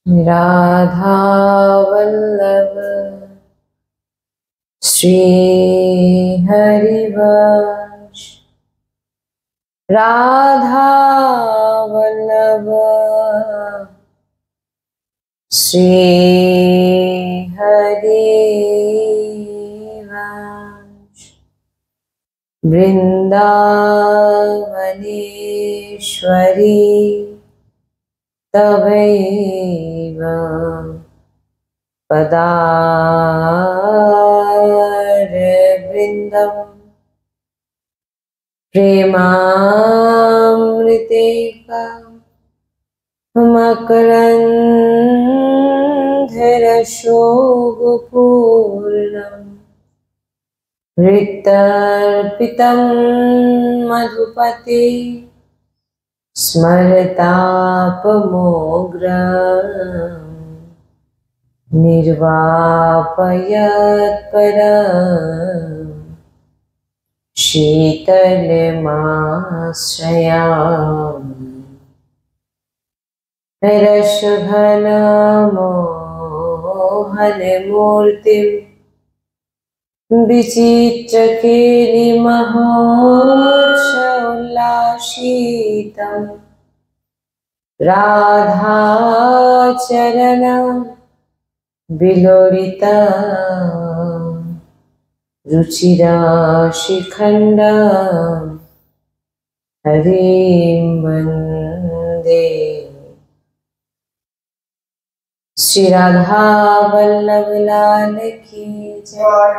राधा वल्लभ श्री हरिवंश राधा वल्लभ श्री हरिवंश वृंदावनेश्वरी तवैव पदारविन्दम् प्रेमामृतेका मकरन्धरशोभपूर्णम् ऋतर्पितं मधुपते स्मरतापमोग्रम् निर्वापयत्परम् शीतलमाश्रयामि रसघनमोहनमूर्तिं विचित्रकेलिमहोत्सवोल्लासितं राधाचरणं विलोलिता रुचिराशिखण्डं हरिं वन्दे। श्री राधा वल्लभ लाल की जय।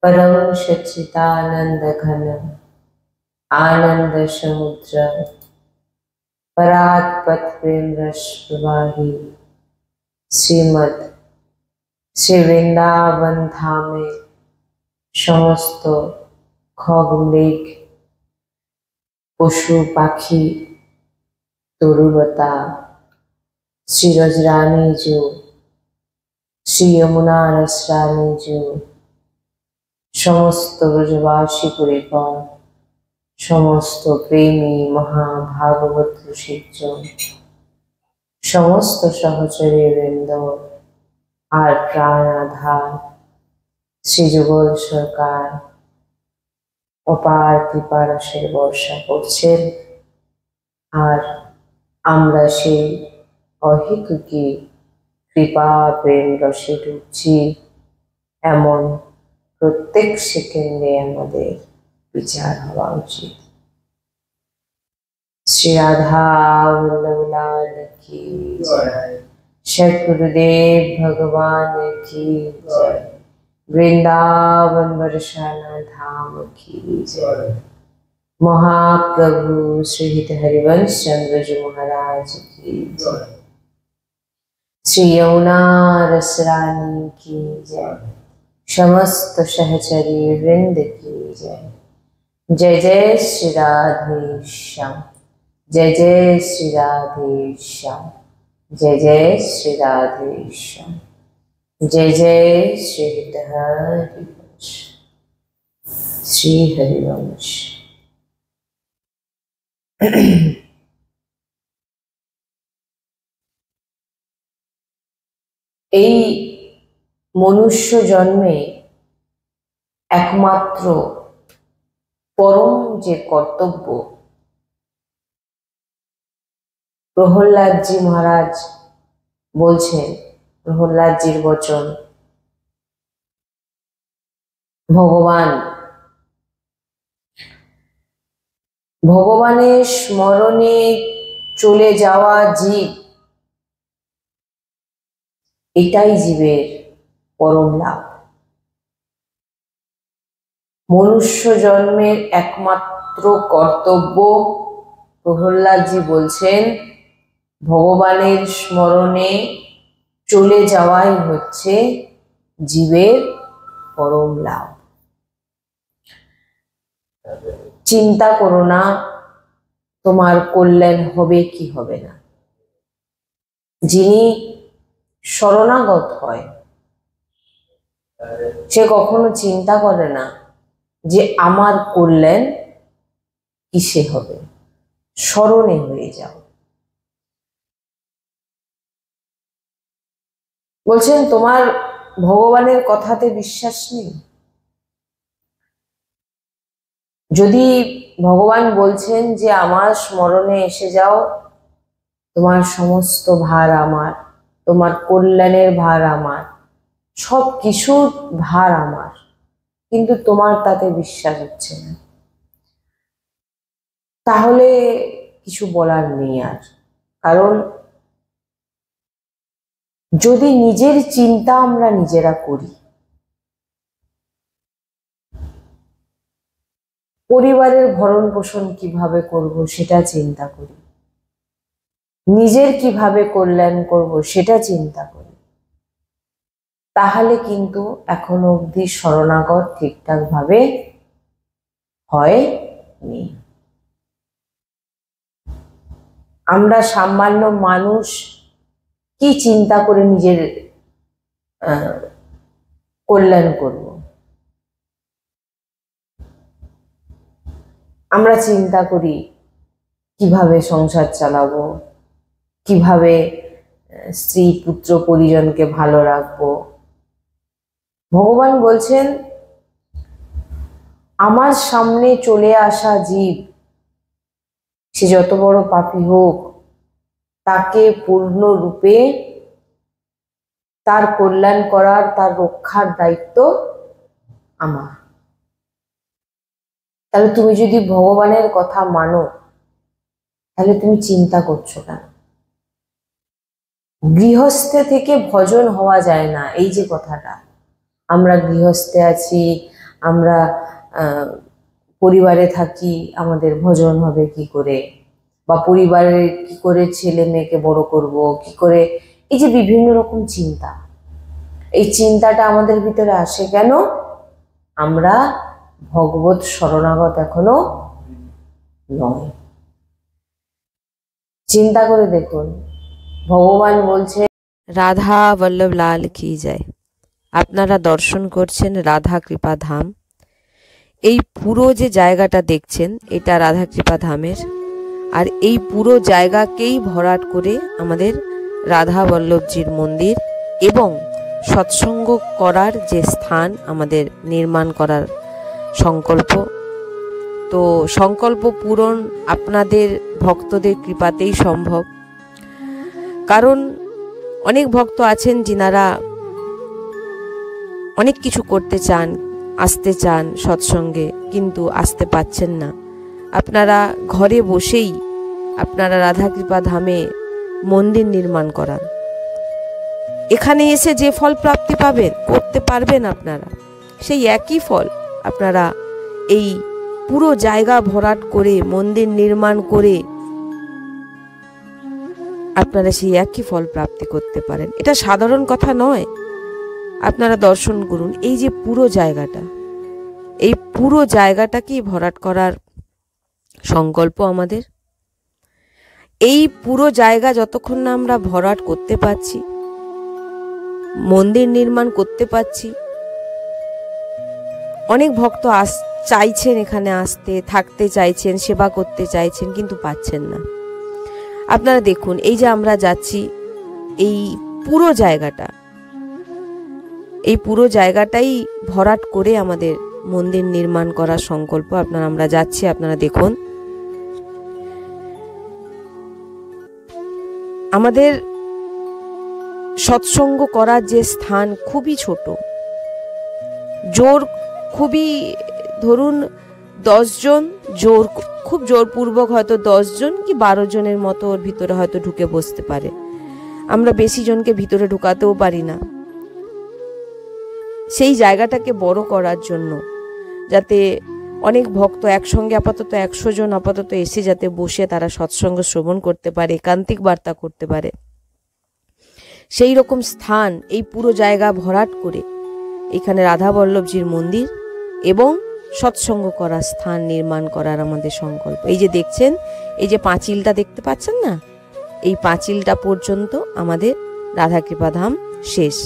परम सच्चिदानंद घन आनंद समुद्र परात्पत प्रेम रस प्रवाही श्रीमद श्री वृंदावन धामे समस्त खगमृग पशु पाखी तरुलता श्री रजरानी जो श्री यमुना रसरानी जो समस्त ब्रजवासी परिवार समस्त प्रेमी महाभागवत रसिकजन समस्त सहचरी वृंद और प्राणाधार श्री जुगल सरकार अपार कृपारसेर बर्षा करছেন और আমরা সেই অহেতুকী কৃপা প্রেম রসে ডুবছি এমন প্রত্যেক সেকেন্ডে আমাদের বিচার হওয়া উচিত। श्री राधा वल्लभ लाल की जय। सद्गुरुदेव भगवान की जय। वृंदावन बरसाना धाम की जय। महाप्रभु श्री हरिवंश चंद्र जी महाराज की जय। श्री यमुना रसरानी की जय। समस्त सहचरी वृंद की जय। जय जय श्री राधेश्याम। जय जय श्री राधेश्याम। जय जय श्री राधेश्याम। जय जय श्री हरिवंश श्री हरिवंश। এই মনুষ্য জন্মে একমাত্র পরম যে কর্তব্য প্রহ্লাদজি মহারাজ বলছেন, প্রহ্লাদজির বচন, ভগবানের স্মরণে চলে যাওয়া জীব, এটাই জীবের পরম লাভ। মনুষ্য জন্মের একমাত্র কর্তব্য প্রহ্লাদজি বলছেন ভগবানের স্মরণে চলে যাওয়াই হচ্ছে জীবের পরম লাভ। চিন্তা করো না তোমার কল্যাণ হবে কি হবে না। যিনি শরণাগত হয় সে কখনো চিন্তা করে না যে আমার কল্যাণ কিসে হবে। শরণে হয়ে যাও। বলছেন তোমার ভগবানের কথাতে বিশ্বাস নেই। যদি ভগবান বলছেন যে আমার স্মরণে এসে যাও, তোমার সমস্ত ভার আমার, তোমার কল্যাণের ভার আমার, সব কিছুর ভার আমার, কিন্তু তোমার তাতে বিশ্বাস হচ্ছে না, তাহলে কিছু বলার নেই আর। কারণ যদি নিজের চিন্তা আমরা নিজেরা করি, পরিবারের ভরণ পোষণ কিভাবে করব সেটা চিন্তা করি, নিজের কিভাবে কল্যাণ করব সেটা চিন্তা করি, তাহলে কিন্তু এখনো অবধি শরণাগত ঠিকঠাক ভাবে হয়নি। আমরা সামান্য মানুষ কি চিন্তা করে নিজের কল্যাণ করব? আমরা চিন্তা করি কিভাবে সংসার চালাবো, কিভাবে স্ত্রী পুত্র পরিজনকে ভালো রাখবো। ভগবান বলছেন আমার সামনে চলে আসা জীব, সে যত বড় পাপী হোক, তাকে পূর্ণরূপে তার কল্যাণ করার, তার রক্ষার দায়িত্ব আমার। তাহলে তুমি যদি ভগবানের কথা মানো, তাহলে তুমি চিন্তা করছো কেন? গৃহস্থে থেকে ভজন হওয়া যায় না, এই যে কথাটা, আমরা গৃহস্থে আছি, আমরা পরিবারে থাকি, আমাদের ভজন হবে কি করে, বা পরিবারে কি করে ছেলে মেয়েকে বড় করব, কি করে, এই যে বিভিন্ন রকম চিন্তা, এই চিন্তাটা আমাদের ভিতরে আসে কেন? আমরা ভগবত শরণাগত এখনো নয়। চিন্তা করে দেখুন, ভগবান বলছে রাধা বল্লভ লাল কি যায়। আপনারা দর্শন করছেন রাধা কৃপা ধাম। এই পুরো যে জায়গাটা দেখছেন এটা রাধা কৃপা ধামের, আর এই পুরো জায়গাকেই ভরাট করে আমাদের রাধা বল্লভজির মন্দির এবং সৎসঙ্গ করার যে স্থান আমাদের নির্মাণ করার সংকল্প। তো সংকল্প পূরণ আপনাদের ভক্তদের কৃপাতেই সম্ভব। কারণ অনেক ভক্ত আছেন যিনারা অনেক কিছু করতে চান, আসতে চান সৎসঙ্গে, কিন্তু আসতে পাচ্ছেন না। আপনারা ঘরে বসেই আপনারা রাধা কৃপা ধামে মন্দির নির্মাণ করান। এখানে এসে যে ফল প্রাপ্তি পাবেন, করতে পারবেন আপনারা, সেই একই ফল আপনারা এই পুরো জায়গা ভরাট করে মন্দির নির্মাণ করে আপনারা সেই একই ফল প্রাপ্তি করতে পারেন। এটা সাধারণ কথা নয়। আপনারা দর্শন করুন এই যে পুরো জায়গাটা, এই পুরো জায়গাটাকেই ভরাট করার সংকল্প আমাদের। এই পুরো জায়গা যতক্ষণ না আমরা ভরাট করতে পারছি, মন্দির নির্মাণ করতে পারছি, অনেক ভক্ত চাইছেন এখানে আসতে, থাকতে চাইছেন, সেবা করতে চাইছেন, কিন্তু পাচ্ছেন না। আপনারা দেখুন এই যে আমরা যাচ্ছি, এই পুরো জায়গাটা, এই পুরো জায়গাটাই ভরাট করে আমাদের মন্দির নির্মাণ করার সংকল্প। আমরা যাচ্ছি, আপনারা দেখুন। আমাদের সৎসঙ্গ করার যে স্থান খুবই ছোট, খুবই ধরুন 10 জন, খুব জোরপূর্বক হয়তো 10 জন কি 12 জনের মতো ওর ভিতরে হয়তো ঢুকে বসতে পারে। আমরা বেশি জনকে ভিতরে ঢুকাতেও পারি না। সেই জায়গাটাকে বড় করার জন্য, যাতে অনেক ভক্ত একসঙ্গে আপাতত 100 জন আপাতত এসে যাতে বসে তারা সৎসঙ্গ শ্রবণ করতে পারে, একান্তিক বার্তা করতে পারে, সেই রকম স্থান এই পুরো জায়গা ভরাট করে এখানে রাধা বল্লভজির মন্দির এবং সৎসঙ্গ করার স্থান নির্মাণ করার আমাদের সংকল্প। এই যে দেখছেন, এই যে পাঁচিলটা দেখতে পাচ্ছেন না, এই পাঁচিলটা পর্যন্ত আমাদের রাধা কৃপা ধাম শেষ।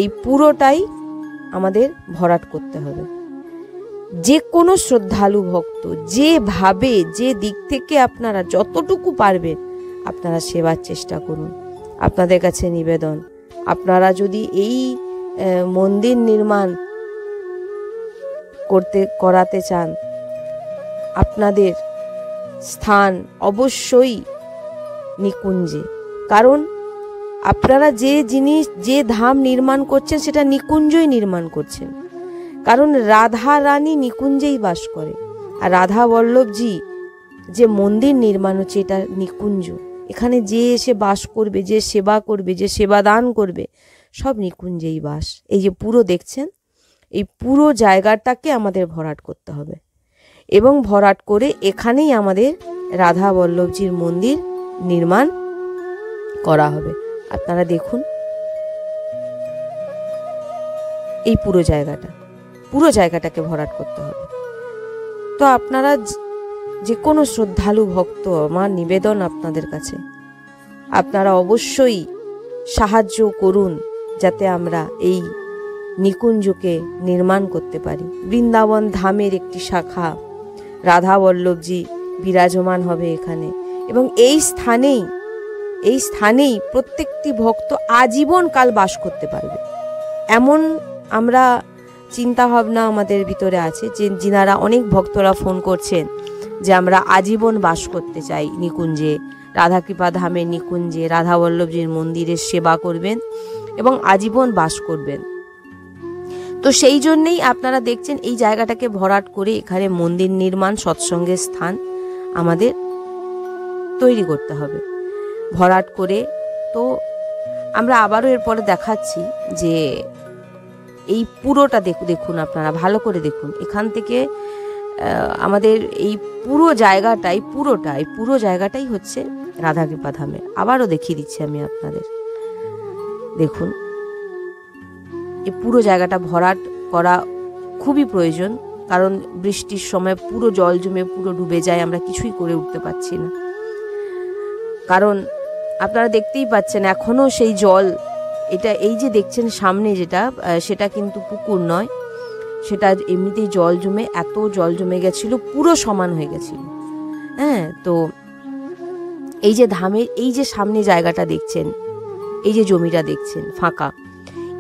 এই পুরোটাই আমাদের ভরাট করতে হবে। যে কোনো শ্রদ্ধালু ভক্ত যেভাবে, যে দিক থেকে আপনারা যতটুকু পারবেন আপনারা সেবার চেষ্টা করুন। আপনাদের কাছে নিবেদন, আপনারা যদি এই মন্দির নির্মাণ করাতে চান, আপনাদের স্থান অবশ্যই নিকুঞ্জে। কারণ আপনারা যে ধাম নির্মাণ করছেন সেটা নিকুঞ্জই নির্মাণ করছেন। কারণ রাধা রানী নিকুঞ্জেই বাস করে, আর রাধা বল্লভজি যে মন্দির নির্মাণ হচ্ছে এটা নিকুঞ্জ। এখানে যে এসে বাস করবে, যে সেবা করবে, যে সেবা দান করবে, সব নিকুঞ্জেই বাস। এই যে পুরো দেখছেন, এই পুরো জায়গাটাকে আমাদের ভরাট করতে হবে, এবং ভরাট করে এখানেই আমাদের রাধা বল্লভজির মন্দির নির্মাণ করা হবে। আপনারা দেখুন এই পুরো জায়গাটাকে ভরাট করতে হবে। তো আপনারা যে কোনো শ্রদ্ধালু ভক্ত, আমার নিবেদন আপনাদের কাছে, আপনারা অবশ্যই সাহায্য করুন যাতে আমরা এই নিকুঞ্জকে নির্মাণ করতে পারি। বৃন্দাবন ধামের একটি শাখা রাধা বল্লভজি বিরাজমান হবে এখানে, এবং এই স্থানেই প্রত্যেকটি ভক্ত আজীবন কাল বাস করতে পারবে। এমন আমরা চিন্তা ভাবনা আমাদের ভিতরে আছে, যে যিনারা অনেক ভক্তরা ফোন করছেন যে আমরা আজীবন বাস করতে চাই নিকুঞ্জে, রাধাকৃপা ধামের নিকুঞ্জে রাধা বল্লভজির মন্দিরের সেবা করবেন এবং আজীবন বাস করবেন। তো সেই জন্যেই আপনারা দেখছেন এই জায়গাটাকে ভরাট করে এখানে মন্দির নির্মাণ, সৎসঙ্গের স্থান আমাদের তৈরি করতে হবে ভরাট করে। তো আমরা আবারও এরপরে দেখাচ্ছি যে এই পুরোটা দেখুন, আপনারা ভালো করে দেখুন। এখান থেকে আমাদের এই পুরো জায়গাটাই হচ্ছে রাধাকৃপা ধামে। আবারও দেখিয়ে দিচ্ছি আমি আপনাদের, দেখুন এই পুরো জায়গাটা ভরাট করা খুবই প্রয়োজন। কারণ বৃষ্টির সময় পুরো জল জমে পুরো ডুবে যায়, আমরা কিছুই করে উঠতে পারছি না। কারণ আপনারা দেখতেই পাচ্ছেন এখনো সেই জল, এই যে দেখছেন সামনে সেটা কিন্তু পুকুর নয়, সেটা এমনিতেই জল জমে, এত জল জমে গেছিল, পুরো সমান হয়ে গেছিল। হ্যাঁ, তো এই যে ধামের এই যে সামনে জায়গাটা দেখছেন, এই যে জমিটা দেখছেন ফাঁকা,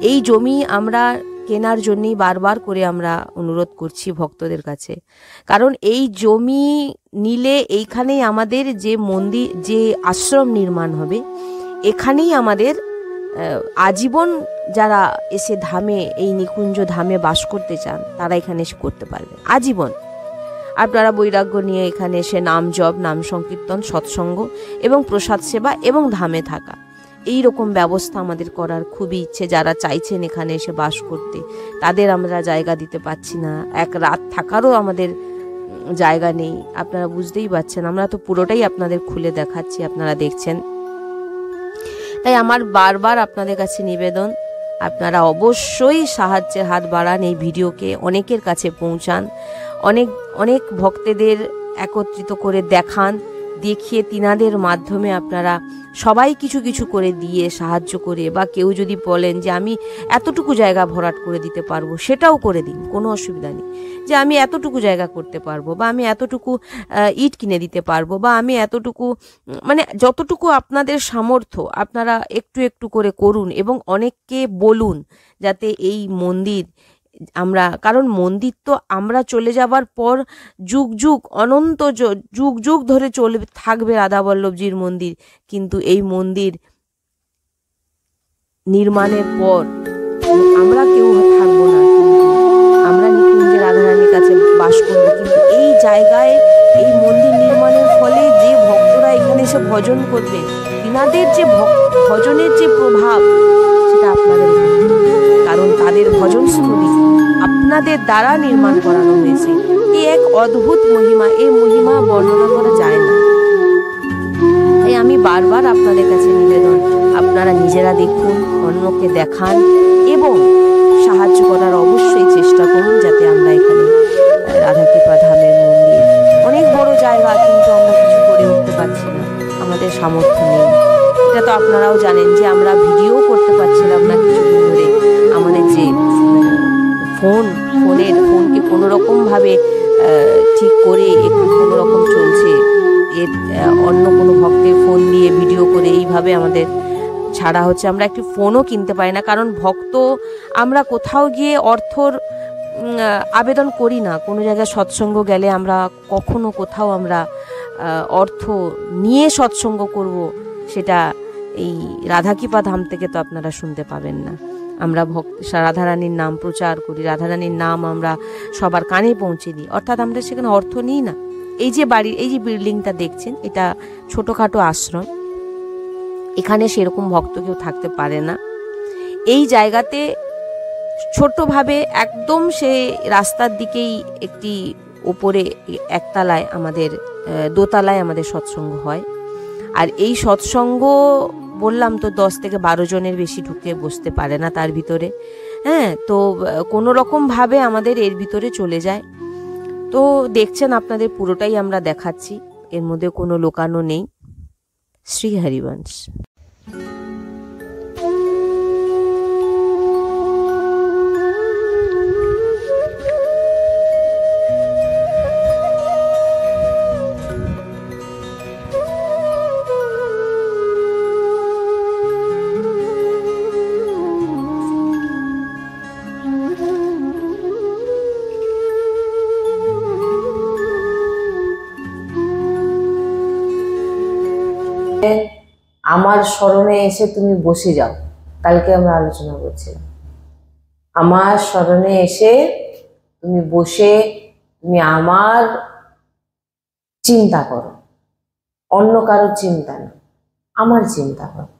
এই জমি আমরা কেনার জন্যই বারবার করে আমরা অনুরোধ করছি ভক্তদের কাছে। কারণ এই জমি নিলে এইখানেই আমাদের যে মন্দির, যে আশ্রম নির্মাণ হবে, এখানেই আমাদের আজীবন যারা এসে ধামে, এই নিকুঞ্জ ধামে বাস করতে চান, তারা এখানে এসে করতে পারবে আজীবন। আপনারা বৈরাগ্য নিয়ে এখানে এসে নাম জপ, নাম সংকীর্তন, সৎসঙ্গ এবং প্রসাদ সেবা এবং ধামে থাকা, এই রকম ব্যবস্থা আমাদের করার খুবই ইচ্ছে। যারা চাইছেন এখানে এসে বাস করতে, তাদের আমরা জায়গা দিতে পারছি না, এক রাত থাকারও আমাদের জায়গা নেই। আপনারা বুঝতেই পারছেন, আমরা তো পুরোটাই আপনাদের খুলে দেখাচ্ছি, আপনারা দেখছেন। তাই আমার বারবার আপনাদের কাছে নিবেদন, আপনারা অবশ্যই সাহায্যের হাত বাড়ান, এই ভিডিওকে অনেকের কাছে পৌঁছান, অনেক ভক্তদের একত্রিত করে দেখান, দেখিয়ে তিনাদের মাধ্যমে আপনারা সবাই কিছু কিছু করে দিয়ে সাহায্য করে, বা কেউ যদি বলেন যে আমি এতটুকু জায়গা ভরাট করে দিতে পারবো, সেটাও করে দিন, কোনো অসুবিধা নেই। যে আমি এতটুকু জায়গা করতে পারবো, বা আমি এতটুকু ইট কিনে দিতে পারবো, বা আমি এতটুকু, মানে যতটুকু আপনাদের সামর্থ্য আপনারা একটু একটু করে করুন, এবং অনেককে বলুন যাতে এই মন্দির কারণ মন্দির তো আমরা চলে যাবার পর অনন্ত যুগ ধরে থাকবে রাধা বল্লভজির মন্দির। কিন্তু এই মন্দির নির্মাণের পর আমরা কেউ থাকবো না, কিন্তু আমরা নিকুঞ্জে রাধারানীর কাছে বাস করবো। কিন্তু এই জায়গায় এই মন্দির নির্মাণের ফলে যে ভক্তরা এখানে এসে ভজন করবে, তিনাদের যে ভজনের যে প্রভাব, সেটা আপনাদের, কারণ তাদের ভজন স্থলী আপনাদের দ্বারা নির্মাণ করানো হয়েছে। এই এক অদ্ভুত মহিমা, এই মহিমা বর্ণনা করা যায় না। তাই আমি বারবার আপনাদের কাছে নিবেদন, আপনারা নিজেরা দেখুন, অন্যকে দেখান এবং সাহায্য করার অবশ্যই চেষ্টা করুন, যাতে আমরা এখানে রাধাকৃপা ধামের মন্দির, অনেক বড় জায়গা, কিন্তু আমরা কিছু করে উঠতে পারছি না, আমাদের সামর্থ্য নেই। এটা তো আপনারাও জানেন যে আমরা ভিডিও করতে পারছিলাম না কিছুদিন ধরে। আমাদের যে ফোনকে কোনো রকমভাবে ঠিক করে একটু কোনো রকম চলছে, অন্য কোনো ভক্তের ফোন দিয়ে ভিডিও করে এইভাবে আমাদের ছাড়া হচ্ছে আমরা একটি ফোনও কিনতে পারি না, কারণ ভক্ত আমরা কোথাও গিয়ে অর্থর আবেদন করি না। কোনো জায়গায় সৎসঙ্গ গেলে আমরা কখনো কোথাও আমরা অর্থ নিয়ে সৎসঙ্গ করব, সেটা এই রাধাকৃপা ধাম থেকে তো আপনারা শুনতে পাবেন না। আমরা রাধারানীর নাম প্রচার করি, রাধারানীর নাম আমরা সবার কানে পৌঁছে দিই, অর্থাৎ আমরা সেখানে অর্থ নিই না। এই যে বাড়ির এই যে বিল্ডিংটা দেখছেন, এটা ছোটোখাটো আশ্রম, এখানে সেরকম ভক্ত কেউ থাকতে পারে না। এই জায়গাতে ছোট্টভাবে একদম সে রাস্তার দিকেই একটি ওপরে একতলায় আমাদের দোতলায় আমাদের সৎসঙ্গ হয়। আর এই সৎসঙ্গ বললাম তো 10 থেকে 12 জনের বেশি ঢুকে বসতে পারে না তার ভিতরে। হ্যাঁ, তো কোনো রকমভাবে আমাদের এর ভিতরে চলে যায়। তো দেখছেন আপনাদের পুরোটাই আমরা দেখাচ্ছি, এর মধ্যে কোনো লোকানো নেই। শ্রী হরিবংশ। আমার স্মরণে এসে তুমি বসে যাও, কালকে আমরা আলোচনা করছিলাম। আমার স্মরণে এসে তুমি বসে তুমি আমার চিন্তা করো, অন্য কারো চিন্তা না, আমার চিন্তা করো।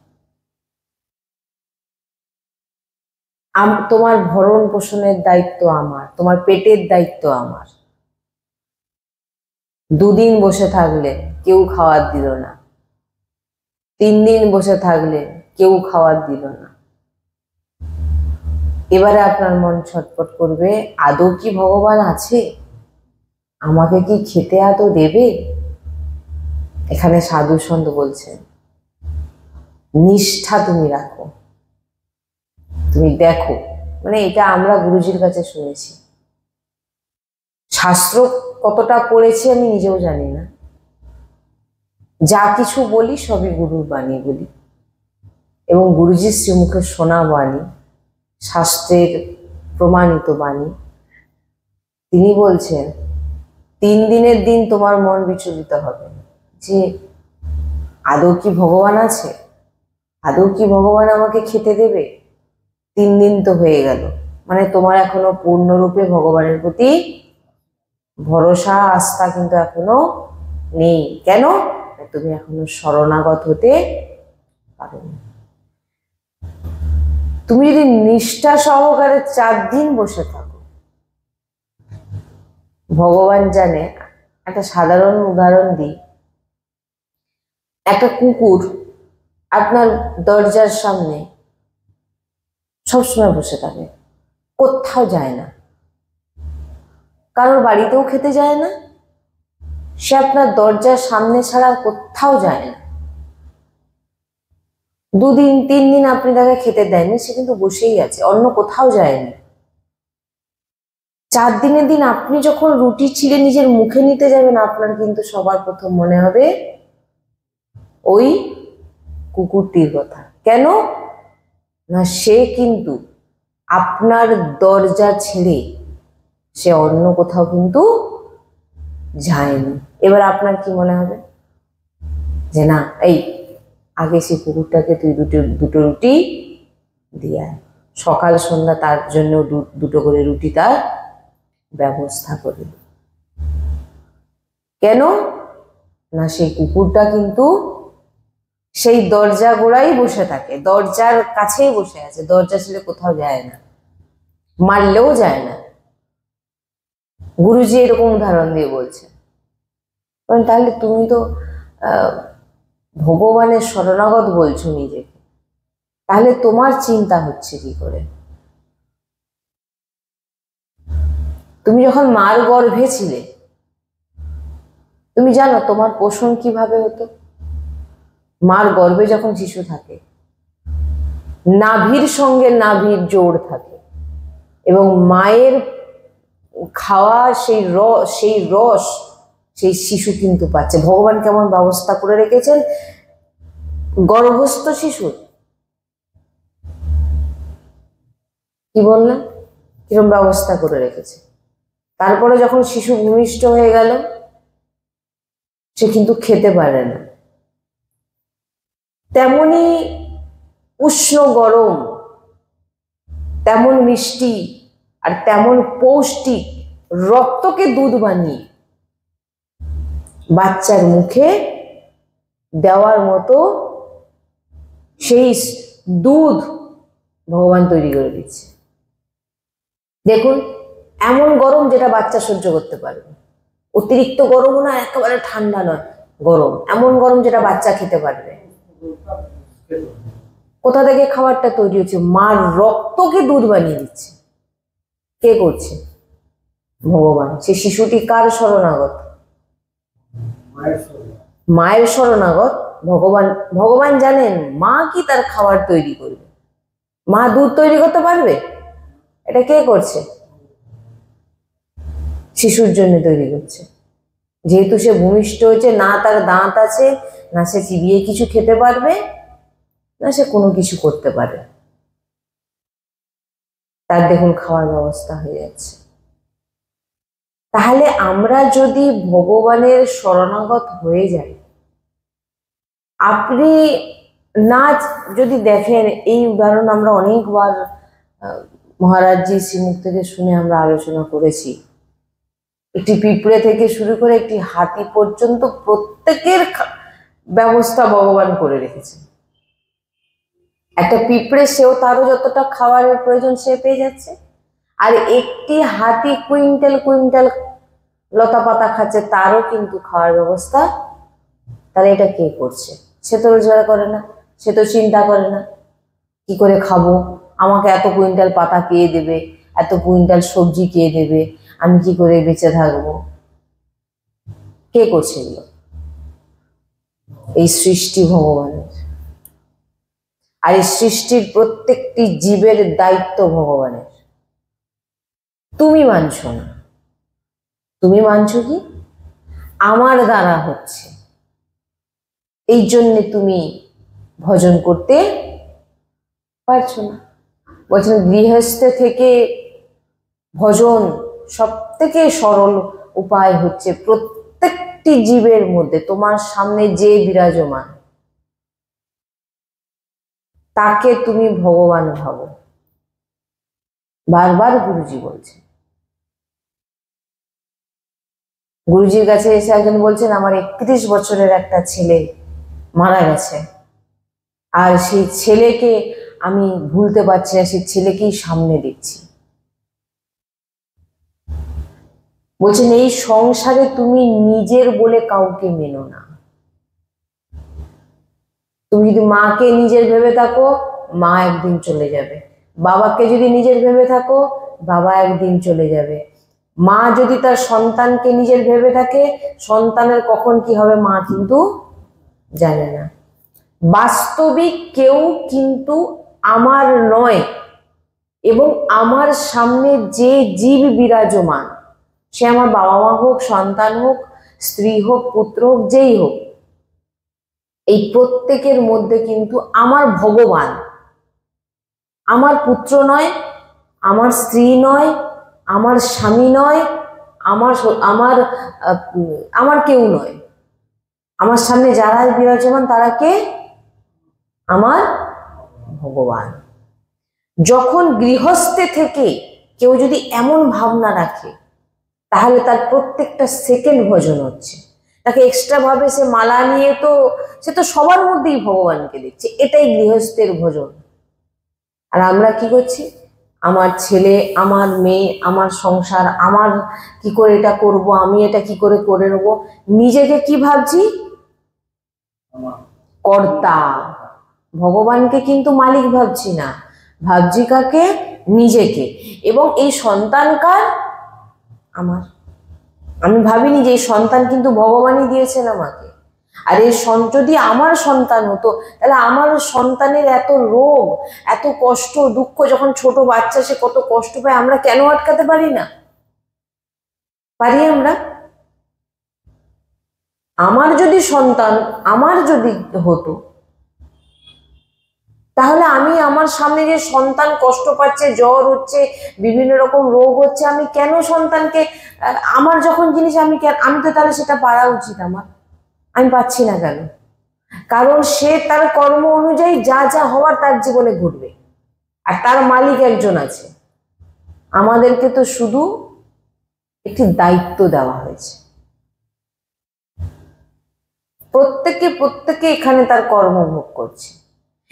তোমার ভরণ পোষণের দায়িত্ব আমার, তোমার পেটের দায়িত্ব আমার। 2 দিন বসে থাকলে কেউ খাওয়ার দিল না, 3 দিন বসে থাকলে কেউ খাওয়ার দিল না। এবারে আপনার মন ছটফট করবে, আদৌ কি ভগবান আছে? আমাকে কি খেতে আদৌ দেবে? এখানে সাধু সন্ত বলছেন, নিষ্ঠা তুমি রাখো, তুমি দেখো। মানে এটা আমরা গুরুজির কাছে শুনেছি। শাস্ত্র কতটা পড়েছি আমি নিজেও জানি না, যা কিছু বলি সবই গুরুর বাণী বলি, এবং গুরুজির শ্রীমুখে শোনা বাণী, শাস্ত্রের প্রমাণিত বাণী। তিনি বলছেন 3 দিনের দিন তোমার মন বিচলিত হবে যে আদৌ কি ভগবান আছে, আদৌ কি ভগবান আমাকে খেতে দেবে। 3 দিন তো হয়ে গেল, মানে তোমার এখনো পূর্ণরূপে ভগবানের প্রতি ভরসা আস্থা কিন্তু এখনো নেই। কেন? তুমি এখনো শরণাগত হতে পারোনি। তুমি যদি নিষ্ঠা সহকারে 4 দিন বসে থাকো, ভগবান জানে। একটা সাধারণ উদাহরণ দিই, একটা কুকুর আপনার দরজার সামনে সবসময় বসে থাকে, কোথাও যায় না, কারোর বাড়িতেও খেতে যায় না, সে আপনার দরজার সামনে ছাড়া কোথাও যায় না। 2 দিন 3 দিন আপনি তাকে খেতে দেননি, সে কিন্তু বসেই আছে, অন্য কোথাও যায়নি। 4 দিনের দিন আপনি যখন রুটি ছিঁড়ে নিজের মুখে নিতে যাবেন, আপনার কিন্তু সবার প্রথম মনে হবে ওই কুকুরটির কথা। কেন না, সে কিন্তু আপনার দরজা ছেড়ে সে অন্য কোথাও কিন্তু যায়নি। এবার আপনার কি মনে হবে যে না, এই আগে সে কুকুরটাকে তুই দুটো রুটি দিয়ে আয়, সকাল সন্ধ্যা তার জন্য 2টো করে রুটি তার ব্যবস্থা করে। কেন না, সেই কুকুরটা কিন্তু সেই দরজা গোড়াই বসে থাকে, দরজার কাছেই বসে আছে, দরজা ছেড়ে কোথাও যায় না, মারলেও যায় না। গুরুজি এরকম উদাহরণ দিয়ে বলছেন। তাহলে তুমি তো ভগবানের শরণাগত বলছো নিজেকে, তাহলে তোমার চিন্তা হচ্ছে কি করে? তুমি যখন মার গর্ভে ছিলে, তুমি জানো তোমার পোষণ কিভাবে হতো? মার গর্ভে যখন শিশু থাকে, নাভির সঙ্গে নাভির জোড় থাকে, এবং মায়ের খাওয়া সেই রস সেই শিশু কিন্তু পাচ্ছে। ভগবান কেমন ব্যবস্থা করে রেখেছেন গর্ভস্থ শিশুর, কি বললাম, কিরম ব্যবস্থা করে রেখেছে। তারপরে যখন শিশু ভূমিষ্ঠ হয়ে গেল, সে কিন্তু খেতে পারে না। তেমনি উষ্ণ গরম, তেমন মিষ্টি আর তেমন পৌষ্টিক রক্তকে দুধ বানিয়ে বাচ্চার মুখে দেওয়ার মতো সেই দুধ ভগবান তৈরি করে দিচ্ছে। দেখুন, এমন গরম যেটা বাচ্চা সহ্য করতে পারবে, অতিরিক্ত গরমও না, একেবারে ঠান্ডা নয়, গরম, এমন গরম যেটা বাচ্চা খেতে পারবে। কোথা থেকে খাবারটা তৈরি হচ্ছে? মার রক্তকে দুধ বানিয়ে দিচ্ছে। কে করছে? ভগবান। সে শিশুটি কার শরণাগত? মায়ের শরণাগত। ভগবান, ভগবান জানেন মা কি তার খাবার তৈরি করবে। মা দুধ তৈরি করতে পারবে? এটা কে করছে? শিশুর জন্য তৈরি করছে। যেহেতু সে ভূমিষ্ঠ হয়েছে, না তার দাঁত আছে, না সে চিবিয়ে কিছু খেতে পারবে, না সে কোনো কিছু করতে পারে, তার দেখুন খাওয়ার ব্যবস্থা হয়ে যাচ্ছে। তাহলে আমরা যদি ভগবানের শরণাগত হয়ে যাই, আপনি না যদি দেখেন, এই উদাহরণ আমরা অনেকবার মহারাজজি শ্রীমুখ থেকে শুনে আমরা আলোচনা করেছি। একটি পিঁপড়ে থেকে শুরু করে একটি হাতি পর্যন্ত প্রত্যেকের ব্যবস্থা ভগবান করে রেখেছে। একটা পিঁপড়ে, সেও তারও যতটা খাবারের প্রয়োজন সে পেয়ে যাচ্ছে, আর একটি হাতি কুইন্টাল কুইন্টাল লতা পাতা খাচ্ছে, তারও কিন্তু খাওয়ার ব্যবস্থা। তাহলে এটা কে করছে? সে তো রোজগার করে না, সে তো চিন্তা করে না কি করে খাবো, আমাকে এত কুইন্টাল পাতা কে দেবে, এত কুইন্টাল সবজি কে দেবে, আমি কি করে বেঁচে থাকবো। কে করছে এগুলো? এই সৃষ্টি ভগবানের। আর এই সৃষ্টির প্রত্যেকটি জীবের দায়িত্ব ভগবানের। তুমি মানছো না। তুমি মানছো কি? আমার দ্বারা হচ্ছে, এই জন্যে তুমি ভজন করতে পারছো না। বলছেন গৃহস্থে থেকে ভজন সব থেকে সরল উপায় হচ্ছে প্রত্যেকটি জীবের মধ্যে তোমার সামনে যে বিরাজমান, তাকে তুমি ভগবান ভাবো। বারবার গুরুজি বলছেন। গুরুজির কাছে এসে একজন বলছেন, আমার 31 বছরের একটা ছেলে মারা গেছে, আর সেই ছেলেকে আমি ভুলতে পারছি না, সেই ছেলেকেই সামনে দেখছি। বলছেন এই সংসারে তুমি নিজের বলে কাউকে মেনো না। তুমি যদি মাকে নিজের ভেবে থাকো, মা একদিন চলে যাবে। বাবাকে যদি নিজের ভেবে থাকো, বাবা একদিন চলে যাবে। মা যদি তার সন্তানকে নিজের ভেবে থাকে, সন্তানের কখন কি হবে মা কিন্তু জানে না। বাস্তবিক কেউ কিন্তু আমার নয়, এবং আমার সামনে যে জীব বিরাজমান, সে আমার বাবা মা হোক, সন্তান হোক, স্ত্রী হোক, পুত্র হোক, যেই হোক, এই প্রত্যেকের মধ্যে কিন্তু আমার ভগবান। আমার পুত্র নয়, আমার স্ত্রী নয়, আমার স্বামী নয়, আমার আমার আমার কেউ নয়। আমার সামনে যারা বিরাজমান তারা কে? আমার ভগবান। যখন গৃহস্থে থেকে কেউ যদি এমন ভাবনা রাখে, তাহলে তার প্রত্যেকটা সেকেন্ড ভজন হচ্ছে। তাকে এক্সট্রা ভাবে সে মালা নিয়ে তো সে তো সবার মধ্যেই ভগবানকে দেখছে, এটাই গৃহস্থের ভজন। আর আমরা কি করছি? আমার ছেলে, আমার মেয়ে, আমার সংসার, আমার কি করে এটা করব, আমি এটা কি করে করে নেবো, নিজেকে কি ভাবছি? কর্তা। ভগবানকে কিন্তু মালিক ভাবছি না, ভাবছি কাকে? নিজেকে। এবং এই সন্তান কার? আমার। আমি ভাবিনি যে এই সন্তান কিন্তু ভগবানই দিয়েছেন আমাকে। আর এই যদি আমার সন্তান হতো, তাহলে আমার সন্তানের এত রোগ, এত কষ্ট দুঃখ, যখন ছোট বাচ্চা সে কত কষ্ট পায়, আমরা কেন আটকাতে পারি না? পারি আমরা? আমার যদি সন্তান আমার যদি হতো, তাহলে আমি আমার সামনে যে সন্তান কষ্ট পাচ্ছে, জ্বর হচ্ছে, বিভিন্ন রকম রোগ হচ্ছে, আমি কেন সন্তানকে আমার যখন জিনিস আমি তো তাহলে সেটা পারা উচিত আমার, আমি পাচ্ছি না কেন? কারণ সে তার কর্ম অনুযায়ী যা যা হওয়ার তার জীবনে ঘটবে, আর তার মালিক একজন আছে। আমাদেরকে তো শুধু একটি দায়িত্ব দেওয়া হয়েছে, প্রত্যেকে এখানে তার কর্মভোগ করছে।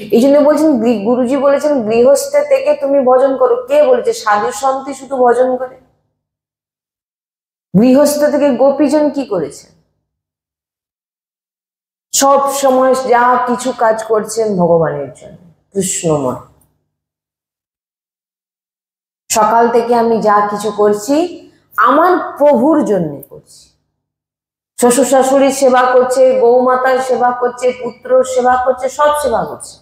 এই জন্য বলছেন, গুরুজি বলেছেন গৃহস্থ থেকে তুমি ভজন করো। কে বলেছে? সাধু সন্তই শুধু ভজন করে? গৃহস্থ থেকে গোপীজন কি করেছে? সব সময় যা কিছু কাজ করছেন ভগবানের জন্য, কৃষ্ণময়। সকাল থেকে আমি যা কিছু করছি আমার প্রভুর জন্য করছি। শ্বশুর শাশুড়ির সেবা করছে, গৌমাতার সেবা করছে, পুত্র সেবা করছে, সব সেবা করছে।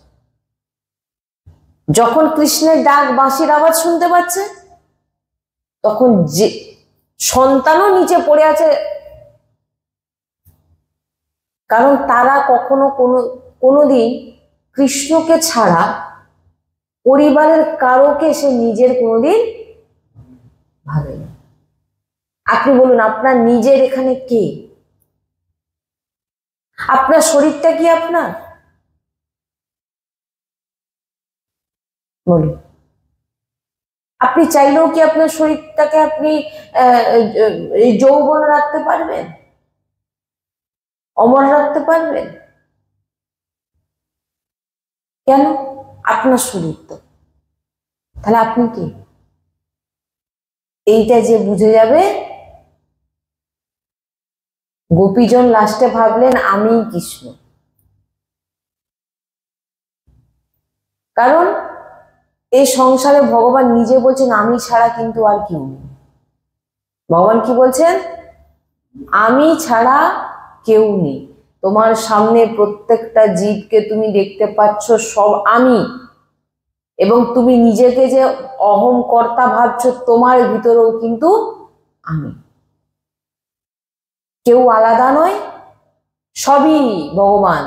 যখন কৃষ্ণের ডাক, বাঁশির আওয়াজ শুনতে পাচ্ছে, তখন যে সন্তানও নিচে পড়ে আছে, কারণ তারা কখনো কোনোদিন কৃষ্ণকে ছাড়া পরিবারের কারোকে সে নিজের কোনোদিন ভাবেনি। আপনি বলুন, আপনার নিজের এখানে কে? আপনার শরীরটা কি আপনার? বলুন, আপনি চাইলেও কি আপনার শরীরটাকে আপনি যৌবন রাখতে পারবেন, অমর রাখতে পারবেন? কেন? আপনার শরীর তো। তাহলে আপনি কি? এইটা যে বুঝে যাবে, গোপীজন লাস্টে ভাবলেন আমি কৃষ্ণ। কারণ এই সংসারে ভগবান নিজে বলছেন আমি ছাড়া কিন্তু আর কেউ নেই। ভগবান কি বলছেন? আমি ছাড়া কেউ নেই। তোমার সামনে প্রত্যেকটা জীবকে তুমি দেখতে পাচ্ছ, সব আমি। এবং তুমি নিজেকে যে অহম কর্তা ভাবছো, তোমার ভিতরেও কিন্তু আমি। কেউ আলাদা নয়, সবই ভগবান।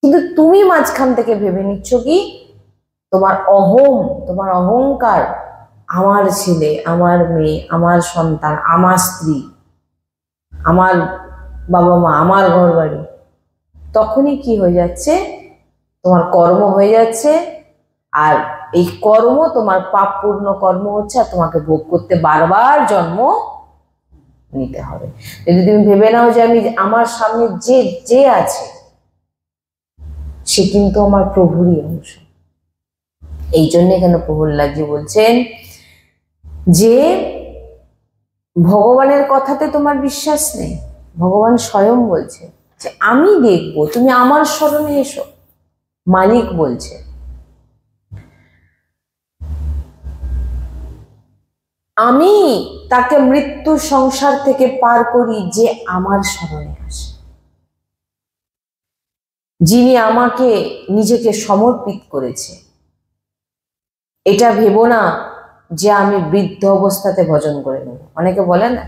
কিন্তু তুমি মাঝখান থেকে ভেবে নিচ্ছ কি তোমার অহংকার, আমার ছেলে, আমার মেয়ে, আমার সন্তান, আমার স্ত্রী, আমার বাবা মা, আমার ঘর বাড়ি। তখনই কি হয়ে যাচ্ছে? তোমার কর্ম হয়ে যাচ্ছে, আর এই কর্ম তোমার পাপপূর্ণ কর্ম হচ্ছে, আর তোমাকে ভোগ করতে বারবার জন্ম নিতে হবে। যদি তুমি ভেবে নাও যে আমার সামনে যে আছে সে কিন্তু আমার প্রভুরই অংশ। এই জন্য এখানে প্রহ্লাদজি বলছেন যে ভগবানের কথাতে তোমার বিশ্বাস নেই। ভগবান স্বয়ং বলছে যে আমি দেখবো, তুমি আমার শরণে এসো। মালিক বলছে। আমি তাকে মৃত্যু সংসার থেকে পার করি যে আমার শরণে আসে, যিনি আমাকে নিজেকে সমর্পিত করেছে। এটা ভেবো না যে আমি বৃদ্ধ অবস্থাতে ভজন করে নেব। অনেকে বলে না,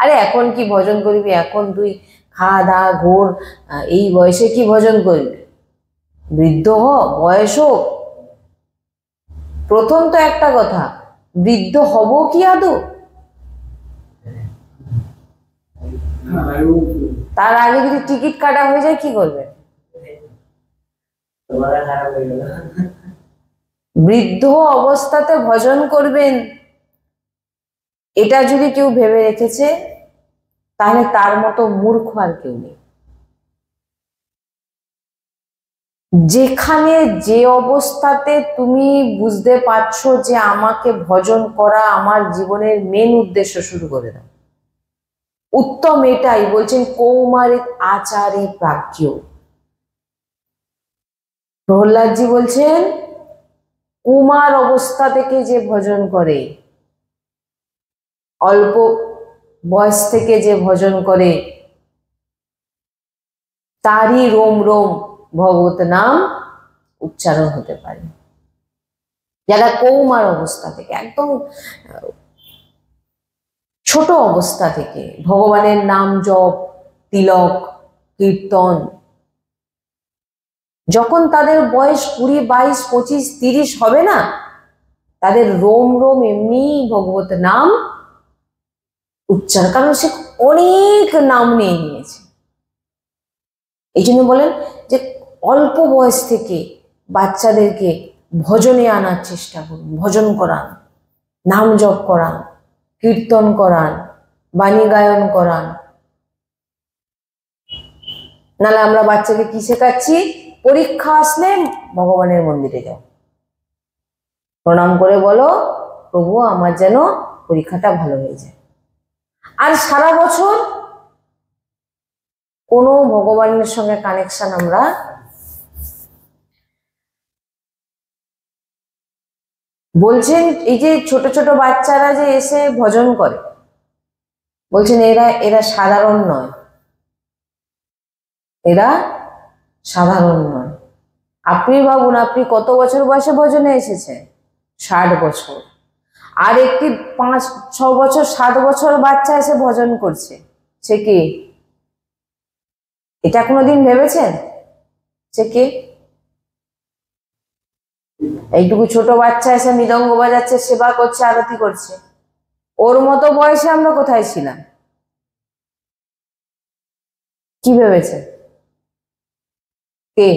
আরে এখন কি ভজন করবি, এখন তুই খাওয়া দাওয়া ঘোর, এই বয়সে কি ভজন করবি? বৃদ্ধ হ, বয়স হোক। প্রথম তো একটা কথা, বৃদ্ধ হব কি আদৌ? তার আগে যদি টিকিট কাটা হয়ে যায় কি করবে? বৃদ্ধ অবস্থাতে ভজন করবেন, এটা যদি কেউ ভেবে রেখেছে তাহলে তার মতো মূর্খ আর কেউ নেই। যেখানে যে অবস্থাতে তুমি বুঝতে পারছো যে আমাকে ভজন করা আমার জীবনের মেন উদ্দেশ্য, শুরু করে দাও। উত্তম এটাই বলছেন, কৌমারিত আচারে প্রাজ্ঞ। প্রহ্লাদজি বলছেন কুমার অবস্থা থেকে যে ভজন করে, অল্প বয়স থেকে যে ভজন করে, তারই রোম রোম ভগবত নাম উচ্চারণ হতে পারে। যারা কৌমার অবস্থা থেকে, একদম ছোট অবস্থা থেকে ভগবানের নাম জপ, তিলক, কীর্তন, যখন তাদের বয়স 20, 22, 25, 30 হবে না, তাদের রোম রোম এমনি ভগবত নাম উচ্চারণ, কারণ সে অনেক নাম নিয়ে নিয়েছে। এই জন্য বলেন যে অল্প বয়স থেকে বাচ্চাদেরকে ভজনে আনার চেষ্টা করুন, ভজন করান, নাম জপ করান, কীর্তন করান, বাণী গায়ন করান। নাহলে আমরা বাচ্চাকে কি শেখাচ্ছি? পরীক্ষা আসলে ভগবানের মন্দিরে যাও, প্রণাম করে বলো প্রভু আমার যেন পরীক্ষাটা ভালো হয়ে যায়। আর সারা বছর কোনো ভগবানের সঙ্গে কানেকশন আমরা বলছেন। এই যে ছোট ছোট বাচ্চারা যে এসে ভজন করে, বলছেন এরা এরা সাধারণ নয়, এরা সাধারণ নয়। আপনি ভাবুন, আপনি কত বছর বয়সে ভজনে এসেছেন? 60 বছর। আর একটি 5, 6 বছর, 7 বছর বাচ্চা এসে ভজন করছে, সে কে? এটা কোনোদিন ভেবেছেন সে কে? এইটুকু ছোট বাচ্চা এসে মৃদঙ্গ বাজাচ্ছে, সেবা করছে, আরতি করছে, ওর মতো বয়সে আমরা কোথায় ছিলাম? কি ভেবেছেন কে?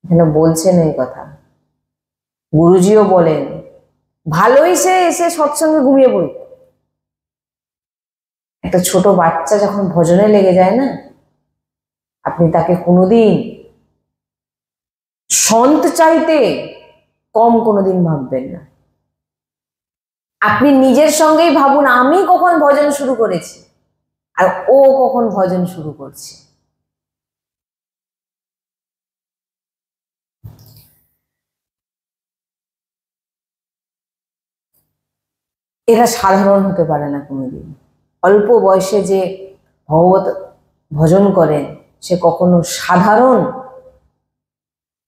এখানে বলছেন এই কথা, গুরুজিও বলেন ভালোই সে এসে সৎসঙ্গে ঘুমিয়ে পড়ুক। একটা ছোট বাচ্চা যখন ভজনে লেগে যায় না, আপনি তাকে কোনোদিন সন্ত চাইতে কম কোনোদিন ভাববেন না। আপনি নিজের সঙ্গেই ভাবুন, আমি কখন ভজন শুরু করেছি আর ও কখন ভজন শুরু করছে। এরা সাধারণ হতে পারে না কোনোদিন। অল্প বয়সে যে ভগবত ভজন করেন সে কখনো সাধারণ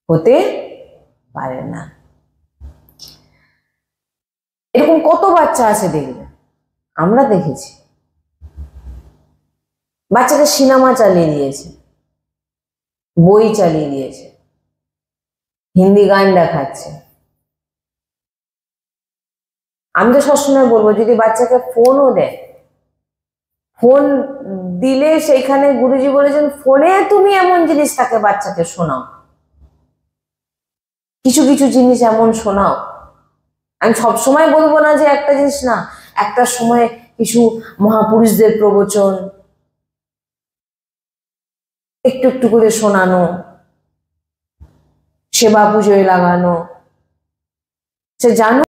হতে পারে না। এরকম কত বাচ্চা আছে দেখবেন, আমরা দেখেছি বাচ্চাকে সিনেমা চালিয়ে দিয়েছে, বই চালিয়ে দিয়েছে, হিন্দি গান দেখাচ্ছে। আমি তো সবসময় বলবো যদি বাচ্চাকে ফোনও দেয়, ফোন দিলে সেইখানে গুরুজি বলেছেন ফোনে তুমি এমন জিনিস তাকে বাচ্চাকে শোনাও, কিছু কিছু জিনিস এমন শোনাও। আমি সবসময় বলবো না যে একটা জিনিস না, একটা সময় কিছু মহাপুরুষদের প্রবচন একটু একটু করে শোনানো, সেবা পুজোয় লাগানো। সে জানো